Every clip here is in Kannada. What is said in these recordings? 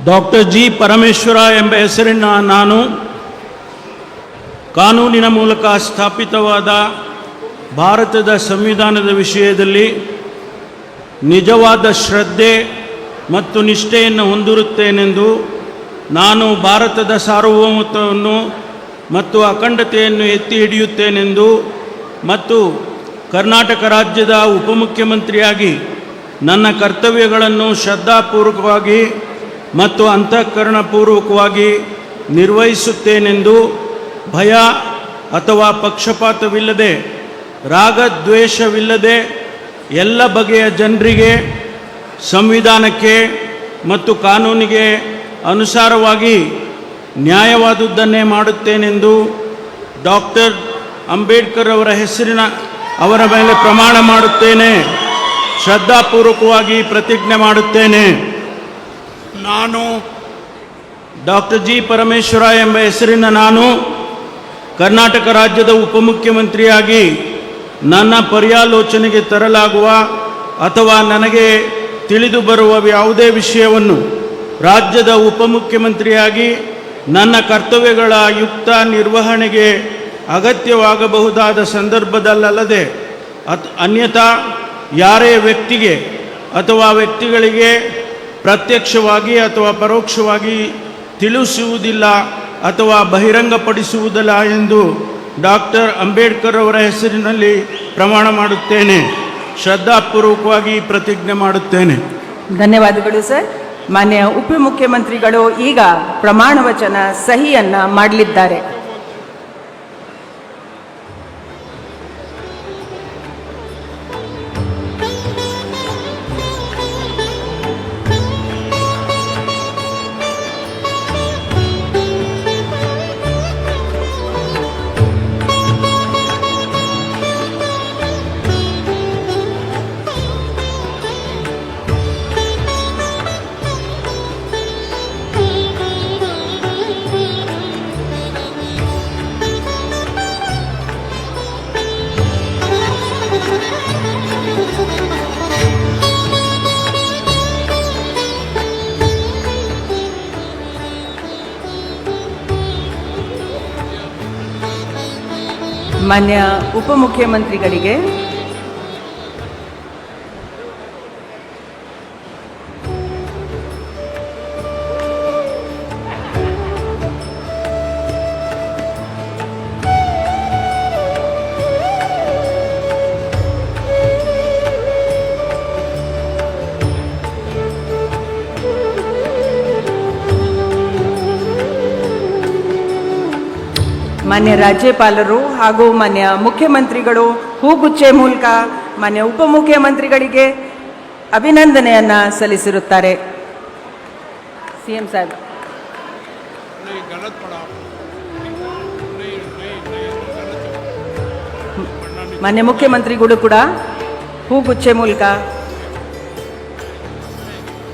ಡಾಕ್ಟರ್ ಜಿ ಪರಮೇಶ್ವರ ಎಂಬ ಹೆಸರಿನ ನಾನು ಕಾನೂನಿನ ಮೂಲಕ ಸ್ಥಾಪಿತವಾದ ಭಾರತದ ಸಂವಿಧಾನದ ವಿಷಯದಲ್ಲಿ ನಿಜವಾದ ಶ್ರದ್ಧೆ ಮತ್ತು ನಿಷ್ಠೆಯನ್ನು ಹೊಂದಿರುತ್ತೇನೆಂದು ನಾನು ಭಾರತದ ಸಾರ್ವಭೌಮತ್ವವನ್ನು ಮತ್ತು ಅಖಂಡತೆಯನ್ನು ಎತ್ತಿ ಹಿಡಿಯುತ್ತೇನೆಂದು ಮತ್ತು ಕರ್ನಾಟಕ ರಾಜ್ಯದ ಉಪಮುಖ್ಯಮಂತ್ರಿಯಾಗಿ ನನ್ನ ಕರ್ತವ್ಯಗಳನ್ನು ಶ್ರದ್ಧಾಪೂರ್ವಕವಾಗಿ ಮತ್ತು ಅಂತಃಕರಣಪೂರ್ವಕವಾಗಿ ನಿರ್ವಹಿಸುತ್ತೇನೆಂದು ಭಯ ಅಥವಾ ಪಕ್ಷಪಾತವಿಲ್ಲದೆ ರಾಗದ್ವೇಷವಿಲ್ಲದೆ ಎಲ್ಲ ಬಗೆಯ ಜನರಿಗೆ ಸಂವಿಧಾನಕ್ಕೆ ಮತ್ತು ಕಾನೂನಿಗೆ ಅನುಸಾರವಾಗಿ ನ್ಯಾಯವಾದುದನ್ನೇ ಮಾಡುತ್ತೇನೆಂದು ಡಾಕ್ಟರ್ ಅಂಬೇಡ್ಕರ್ ಅವರ ಮೇಲೆ ಪ್ರಮಾಣ ಮಾಡುತ್ತೇನೆ. ಶ್ರದ್ಧಾಪೂರ್ವಕವಾಗಿ ಪ್ರತಿಜ್ಞೆ ಮಾಡುತ್ತೇನೆ. ನಾನು ಡಾಕ್ಟರ್ ಜಿ ಪರಮೇಶ್ವರ ಎಂಬ ಹೆಸರಿನ ನಾನು ಕರ್ನಾಟಕ ರಾಜ್ಯದ ಉಪಮುಖ್ಯಮಂತ್ರಿಯಾಗಿ ನನ್ನ ಪರ್ಯಾಲೋಚನೆಗೆ ತರಲಾಗುವ ಅಥವಾ ನನಗೆ ತಿಳಿದು ಬರುವ ಯಾವುದೇ ವಿಷಯವನ್ನು ರಾಜ್ಯದ ಉಪಮುಖ್ಯಮಂತ್ರಿಯಾಗಿ ನನ್ನ ಕರ್ತವ್ಯಗಳ ಯುಕ್ತ ನಿರ್ವಹಣೆಗೆ ಅಗತ್ಯವಾಗಬಹುದಾದ ಸಂದರ್ಭದಲ್ಲದೆ ಅನ್ಯಥಾ ಯಾರೇ ವ್ಯಕ್ತಿಗೆ ಅಥವಾ ವ್ಯಕ್ತಿಗಳಿಗೆ ಪ್ರತ್ಯಕ್ಷವಾಗಿ ಅಥವಾ ಪರೋಕ್ಷವಾಗಿ ತಿಳಿಸುವುದಿಲ್ಲ ಅಥವಾ ಬಹಿರಂಗಪಡಿಸುವುದಿಲ್ಲ ಎಂದು ಡಾಕ್ಟರ್ ಅಂಬೇಡ್ಕರ್ ಅವರ ಹೆಸರಿನಲ್ಲಿ ಪ್ರಮಾಣ ಮಾಡುತ್ತೇನೆ. ಶ್ರದ್ಧಾಪೂರ್ವಕವಾಗಿ ಪ್ರತಿಜ್ಞೆ ಮಾಡುತ್ತೇನೆ. ಧನ್ಯವಾದಗಳು ಸರ್. ಮಾನ್ಯ ಉಪಮುಖ್ಯಮಂತ್ರಿಗಳು ಈಗ ಪ್ರಮಾಣ ವಚನ ಸಹಿಯನ್ನು ಮಾಡಲಿದ್ದಾರೆ. ಮಾನ್ಯ ಉಪಮುಖ್ಯಮಂತ್ರಿಗಳಿಗೆ ಮಾನ್ಯ ರಾಜ್ಯಪಾಲರು ಹಾಗೂ ಮಾನ್ಯ ಮುಖ್ಯಮಂತ್ರಿಗಳು ಹೂಗುಚ್ಚೆ ಮೂಲಕ ಮಾನ್ಯ ಉಪಮುಖ್ಯಮಂತ್ರಿಗಳಿಗೆ ಅಭಿನಂದನೆಯನ್ನು ಸಲ್ಲಿಸಿರುತ್ತಾರೆ. ಸಿಎಂ ಸಾಹೇಬ್. ಮಾನ್ಯ ಮುಖ್ಯಮಂತ್ರಿಗಳು ಕೂಡ ಹೂಗುಚ್ಚೆ ಮೂಲಕ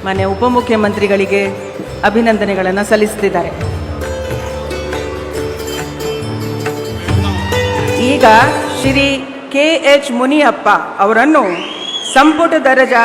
ಮಾನ್ಯ ಉಪಮುಖ್ಯಮಂತ್ರಿಗಳಿಗೆ ಅಭಿನಂದನೆಗಳನ್ನು ಸಲ್ಲಿಸುತ್ತಿದ್ದಾರೆ. ಈಗ ಶ್ರೀ KH ಮುನಿಯಪ್ಪ ಅವರನ್ನು ಸಂಪುಟ ದರ್ಜಾ